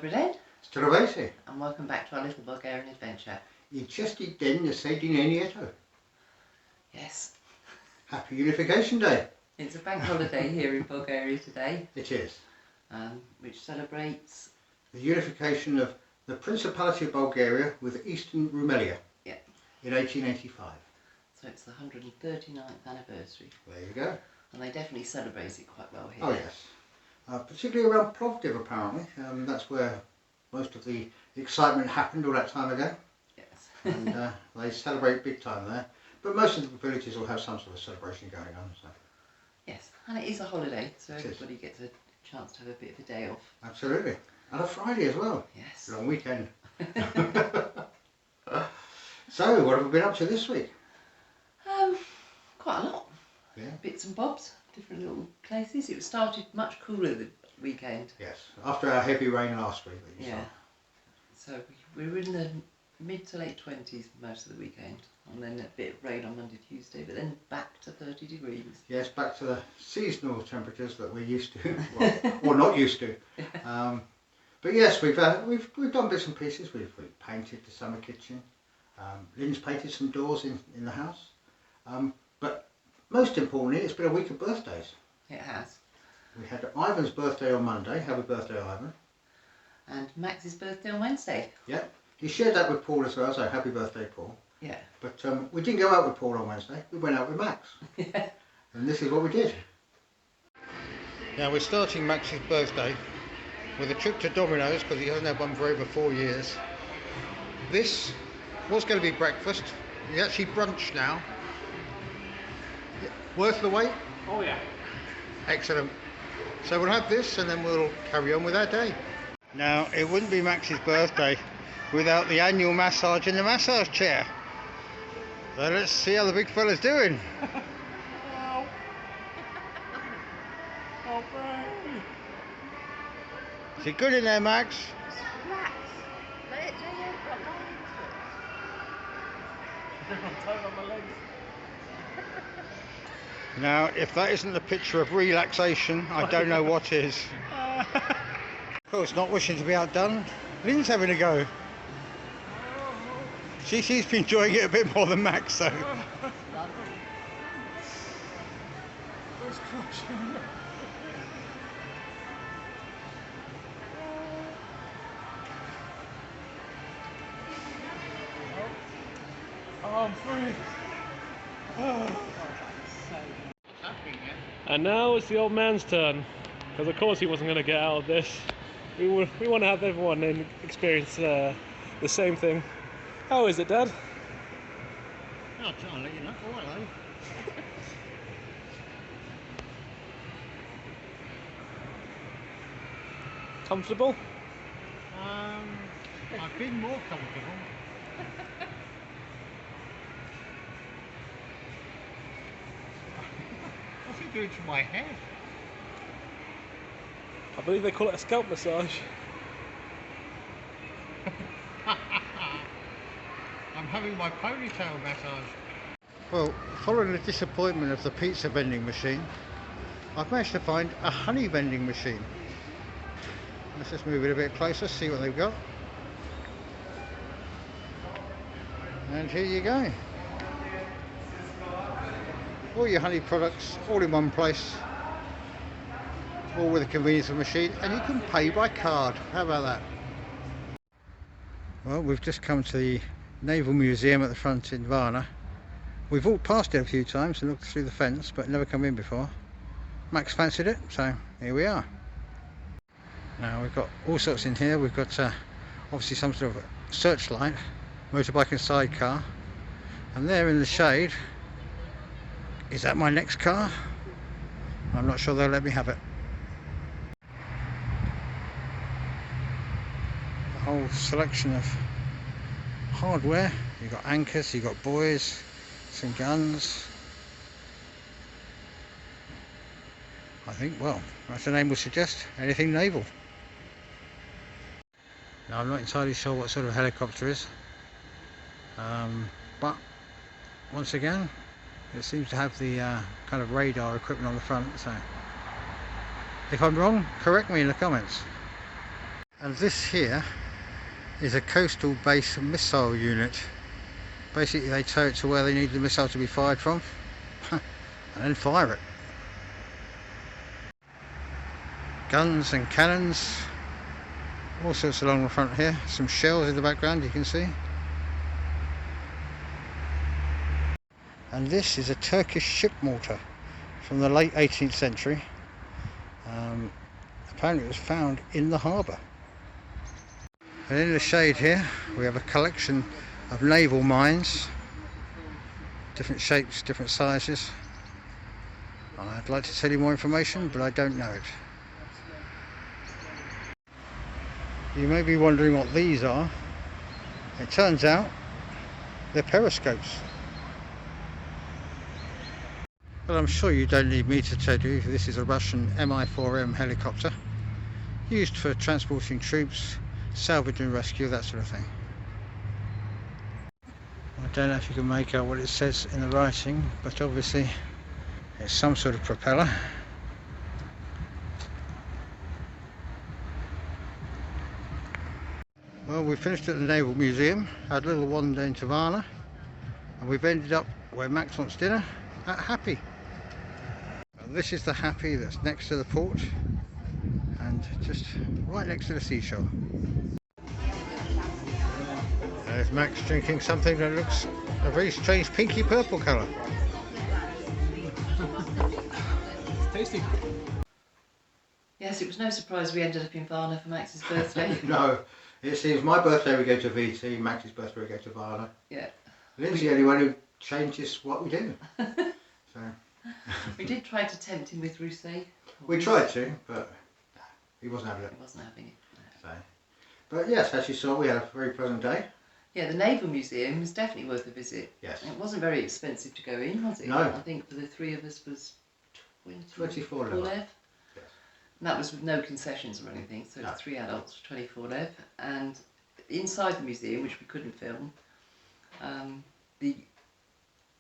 Dobry den. Здравейте! And welcome back to our little Bulgarian adventure. И честит ден на Съединението. Yes. Happy Unification Day. It's a bank holiday here in Bulgaria today. It is. Which celebrates The unification of the Principality of Bulgaria with Eastern Rumelia. Yeah. In 1885. So it's the 139th anniversary. There you go. And they definitely celebrate it quite well here. Oh yes. Particularly around Plovdiv apparently. That's where most of the excitement happened all that time ago. Yes. And they celebrate big time there. But most of the villages will have some sort of celebration going on. So. Yes, and it is a holiday, so everybody gets a chance to have a bit of a day off. Absolutely. And a Friday as well. Yes. Long weekend. So, what have we been up to this week? Quite a lot. Yeah. Bits and bobs, different little places. It started much cooler the weekend. Yes, after our heavy rain last week. That you saw. So we were in the mid to late 20s most of the weekend, and then a bit of rain on Monday, Tuesday, but then back to 30 degrees. Yes, back to the seasonal temperatures that we're used to, well, or not used to. But yes, we've done bits and pieces. We've painted the summer kitchen. Lynn's painted some doors in the house. But most importantly, it's been a week of birthdays. It has. We had Ivan's birthday on Monday. Happy birthday, Ivan. And Max's birthday on Wednesday. Yeah. He shared that with Paul as well, so happy birthday, Paul. Yeah. But we didn't go out with Paul on Wednesday. We went out with Max. Yeah. And this is what we did. Now we're starting Max's birthday with a trip to Domino's because he hasn't had one for over 4 years. This was going to be breakfast. It's actually brunch now. Worth the wait? Oh yeah. Excellent. So we'll have this and then we'll carry on with our day. Now it wouldn't be Max's birthday without the annual massage in the massage chair. So let's see how the big fella's doing. Oh. Oh, baby. Is it good in there, Max? Max, lay it got I'm tight on my legs. Now, if that isn't a picture of relaxation, I don't know what is. Of course, not wishing to be outdone, Lynn's having a go. She seems to be enjoying it a bit more than Max, though. It's crushing. Oh, I'm free. Oh. And now it's the old man's turn, because of course he wasn't going to get out of this. We want to have everyone experience the same thing. How is it, Dad? I'll try and let you know. Oh, hello. Comfortable? I've been more comfortable. What's he doing to my head? I believe they call it a scalp massage. I'm having my ponytail massage. Well, following the disappointment of the pizza vending machine, I've managed to find a honey vending machine. Let's just move it a bit closer, see what they've got. And here you go. All your honey products, all in one place. All with the convenience of a machine, and you can pay by card. How about that? Well, we've just come to the Naval Museum at the front in Varna. We've walked past it a few times and looked through the fence, but never come in before. Max fancied it, so here we are. Now we've got all sorts in here. We've got obviously some sort of searchlight, motorbike and sidecar, and there in the shade, is that my next car? I'm not sure they'll let me have it. A whole selection of hardware. You've got anchors, you've got buoys, some guns. I think, well, as the name would suggest, anything naval. Now I'm not entirely sure what sort of helicopter is, but once again it seems to have the kind of radar equipment on the front, so if I'm wrong, correct me in the comments. And this here is a coastal base missile unit. Basically they tow it to where they need the missile to be fired from and then fire it. Guns and cannons, all sorts along the front here. Some shells in the background you can see. And this is a Turkish ship mortar from the late 18th century. Apparently it was found in the harbour. And in the shade here we have a collection of naval mines, different shapes, different sizes. I'd like to tell you more information, but I don't know it. You may be wondering what these are. It turns out they're periscopes. Well, I'm sure you don't need me to tell you this is a Russian Mi-4M helicopter used for transporting troops, salvage and rescue, that sort of thing. I don't know if you can make out what it says in the writing, but obviously it's some sort of propeller. Well, we finished at the Naval Museum, had a little wander into Varna, and we've ended up where Max wants dinner, at Happy. And this is the Happy that's next to the port and just right next to the seashore. There's Max drinking something that looks a very strange pinky purple colour. It's tasty. Yes, it was no surprise we ended up in Varna for Max's birthday. No, it seems my birthday we go to VT, Max's birthday we go to Varna. Yeah. Lynn's the only one who changes what we do. So We did try to tempt him with Rousset. we tried to, but he wasn't having it. He wasn't having it. No. So, but yes, as you saw, we had a very pleasant day. Yeah, the Naval Museum is definitely worth a visit. Yes. It wasn't very expensive to go in, was it? No. I think for the three of us was 24 lev. lev. Yes. And that was with no concessions or anything, so No. it's 3 adults, 24 lev. And inside the museum, which we couldn't film, the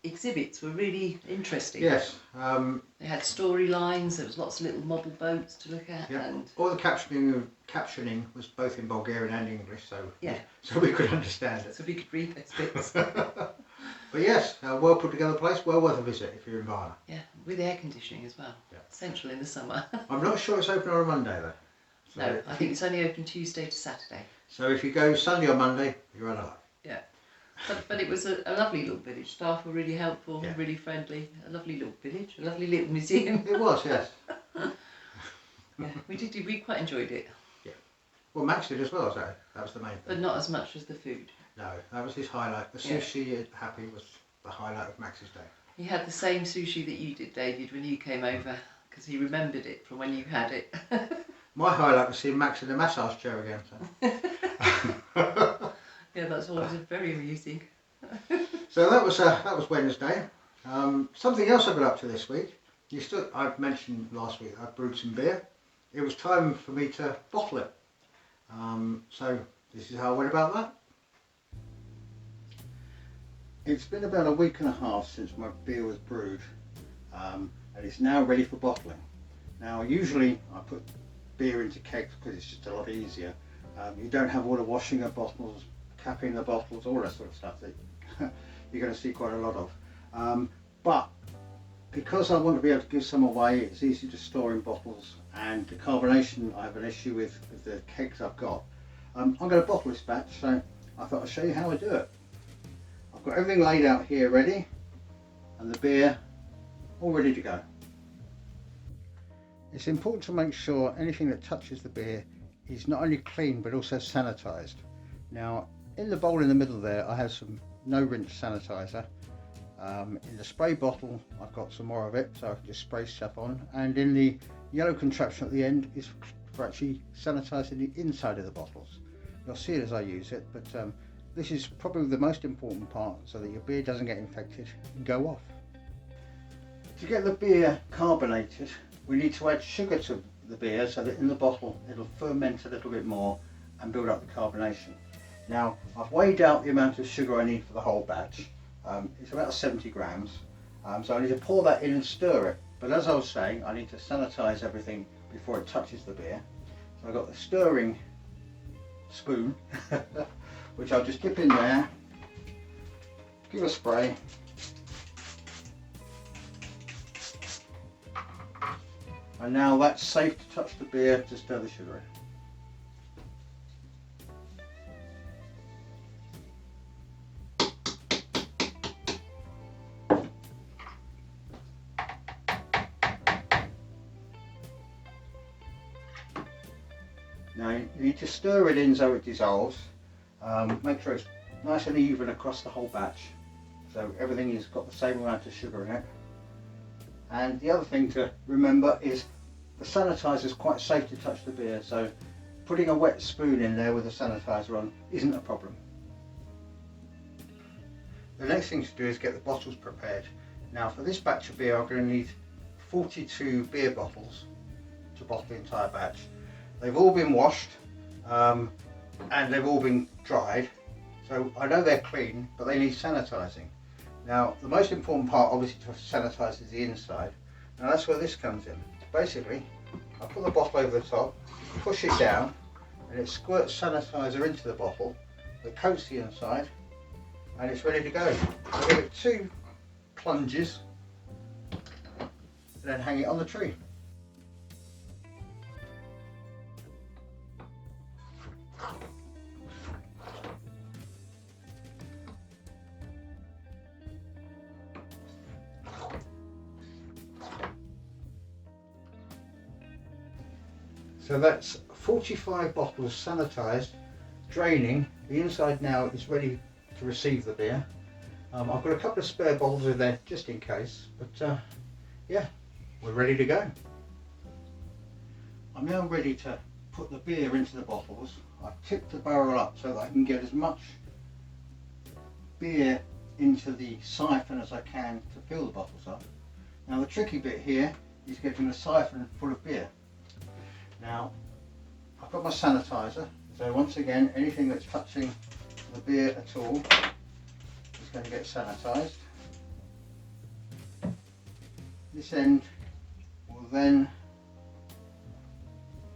exhibits were really interesting. Yes. They had storylines, there was lots of little model boats to look at. Yeah. And All the captioning was both in Bulgarian and English, so yeah, so we could understand it. so we could read those bits. But yes, a well put together place, well worth a visit if you're in Varna. Yeah, with air conditioning as well. Yeah. Essential in the summer. I'm not sure it's open on a Monday though. So No, I think it's only open Tuesday to Saturday. So if you go Sunday or Monday, you're out of luck. Yeah. But it was a lovely little village. Staff were really helpful, Yeah. really friendly. A lovely little village, a lovely little museum. It was, yes. Yeah, we quite enjoyed it. Well, Max did as well, so that was the main But thing. not as much as the food. No, that was his highlight. The Yeah. sushi at Happy was the highlight of Max's day. He had the same sushi that you did, David, when you came over, because he remembered it from when you had it. My highlight was seeing Max in the massage chair again. So. Yeah, that's always very amusing. So that was Wednesday. Something else I've been up to this week. I've mentioned last week I brewed some beer. It was time for me to bottle it. So this is how I went about that. It's been about a week and a half since my beer was brewed, and it's now ready for bottling. Now usually I put beer into kegs because it's just a lot easier. You don't have all the washing of bottles, capping the bottles, all that sort of stuff that you're going to see quite a lot of. But because I want to be able to give some away, it's easy to store in bottles, and the carbonation I have an issue with the kegs I've got. I'm going to bottle this batch, so I thought I'd show you how I do it. I've got everything laid out here ready, and the beer all ready to go. It's important to make sure anything that touches the beer is not only clean but also sanitised. Now in the bowl in the middle there I have some no rinse sanitizer. In the spray bottle I've got some more of it, so I can just spray stuff on, and in the yellow contraption at the end is for actually sanitising the inside of the bottles. You'll see it as I use it, but this is probably the most important part so that your beer doesn't get infected and go off. To get the beer carbonated, we need to add sugar to the beer so that in the bottle it'll ferment a little bit more and build up the carbonation. Now I've weighed out the amount of sugar I need for the whole batch. It's about 70 grams, so I need to pour that in and stir it. But as I was saying, I need to sanitize everything before it touches the beer. So I've got the stirring spoon, which I'll just dip in there, give a spray, and now that's safe to touch the beer to stir the sugar in. Now you need to stir it in so it dissolves. Make sure it's nice and even across the whole batch, so everything has got the same amount of sugar in it. And the other thing to remember is the sanitizer is quite safe to touch the beer, so putting a wet spoon in there with the sanitizer on isn't a problem. The next thing to do is get the bottles prepared. Now for this batch of beer I'm going to need 42 beer bottles to bottle the entire batch. They've all been washed and they've all been dried, so I know they're clean, but they need sanitising. Now the most important part obviously to sanitise is the inside. Now that's where this comes in. Basically I put the bottle over the top, push it down, and it squirts sanitiser into the bottle that coats the inside, and it's ready to go. I give it 2 plunges and then hang it on the tree. So that's 45 bottles sanitised, draining. The inside now is ready to receive the beer. I've got a couple of spare bottles in there just in case, but yeah, we're ready to go. I'm now ready to put the beer into the bottles. I've tipped the barrel up so that I can get as much beer into the siphon as I can to fill the bottles up. Now the tricky bit here is getting the siphon full of beer. Now I've got my sanitizer, so once again anything that's touching the beer at all is going to get sanitised. This end will then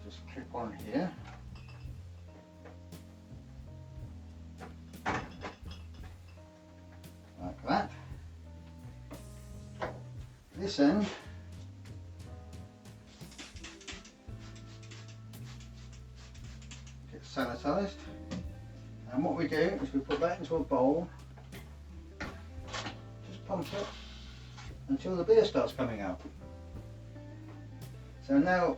just clip on here. Like that. This end gets sanitised, and what we do is we put that into a bowl, just pump it until the beer starts coming out. So now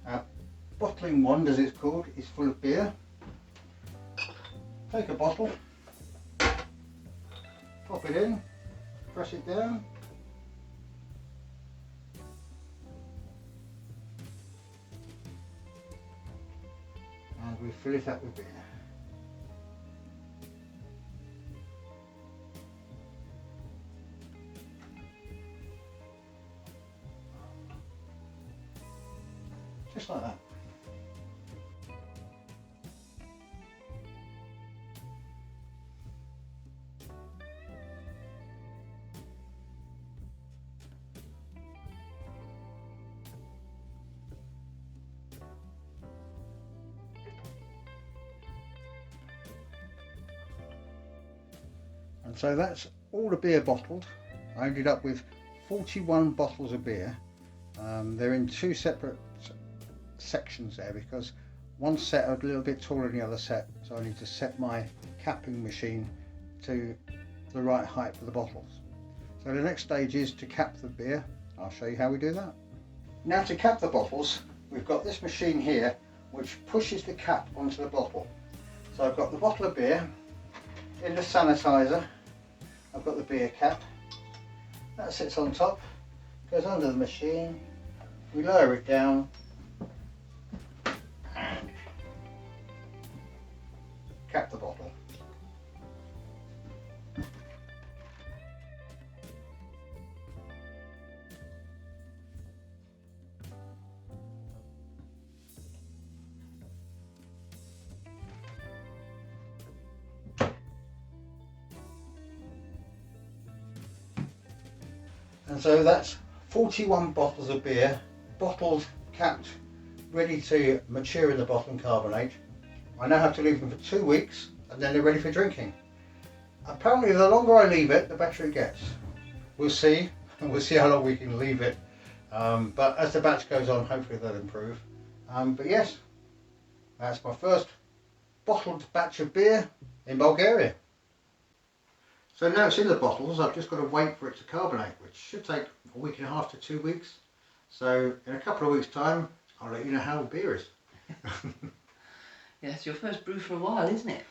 our bottling wand, as it's called, is full of beer. Take a bottle, pop it in, press it down, and we fill it up with beer. Just like that. And so that's all the beer bottled. I ended up with 41 bottles of beer. They're in 2 separate sections there because one set are a little bit taller than the other set, so I need to set my capping machine to the right height for the bottles. So the next stage is to cap the beer. I'll show you how we do that. Now to cap the bottles, we've got this machine here which pushes the cap onto the bottle. So I've got the bottle of beer in the sanitizer, I've got the beer cap, that sits on top, goes under the machine, we lower it down and cap the bottle. And so that's 41 bottles of beer, bottled, capped, ready to mature in the bottle and carbonate. I now have to leave them for 2 weeks and then they're ready for drinking. Apparently the longer I leave it, the better it gets. We'll see. We'll see how long we can leave it. But as the batch goes on, hopefully they'll improve. But yes, that's my first bottled batch of beer in Bulgaria. So now it's in the bottles, I've just got to wait for it to carbonate, which should take a week and a half to 2 weeks. So in a couple of weeks' time, I'll let you know how the beer is. Yeah, it's your first brew for a while, isn't it?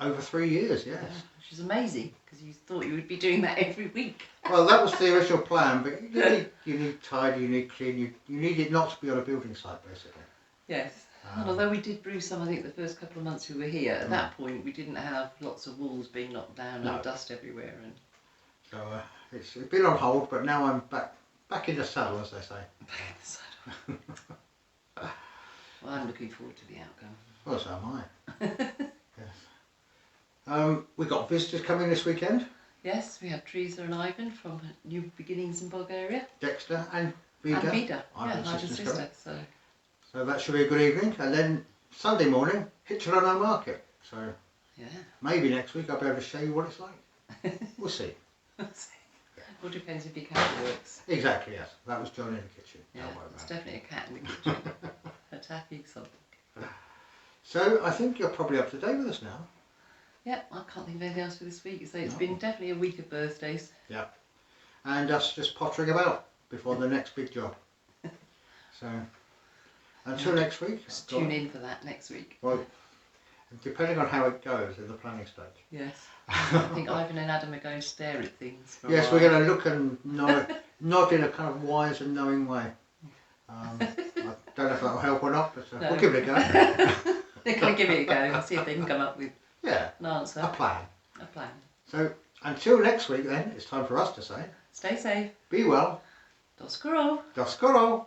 Over 3 years, yes. Yeah, which is amazing, because you thought you would be doing that every week. Well, that was the original plan, but you need tidy, you need clean, you need it not to be on a building site, basically. Yes. And although we did brew some, I think, the first couple of months we were here, at that point we didn't have lots of walls being knocked down and dust everywhere. And so it's been on hold, but now I'm back in the saddle, as they say. Back in the saddle. Well, I'm looking forward to the outcome. Well, so am I. Yes. We've got visitors coming this weekend. Yes, we have Teresa and Ivan from New Beginnings in Bulgaria. Dexter and Vida. And Vida, Ivan's Ivan's sister. So that should be a good evening. And then Sunday morning, Hitchelano Market. So yeah, maybe next week I'll be able to show you what it's like. We'll see. All depends if your cat works. Exactly, yes. That was John in the kitchen. Yeah, it's definitely a cat in the kitchen. Attacking something. So I think you're probably up to date with us now. Yeah, I can't think of anything else for this week. So it's been definitely a week of birthdays. Yeah. And us just pottering about before the next big job. So until next week. Just tune in for that next week. Well, depending on how it goes in the planning stage. Yes. I think Ivan and Adam are going to stare at things. For yes, a we're while. going to look and nod in a kind of wise and knowing way. I don't know if that'll help or not, but we'll give it a go. They're going to give it a go and see if they can come up with an answer. A plan. A plan. So until next week then, it's time for us to say, stay safe. Be well. Do skoro. Do skoro.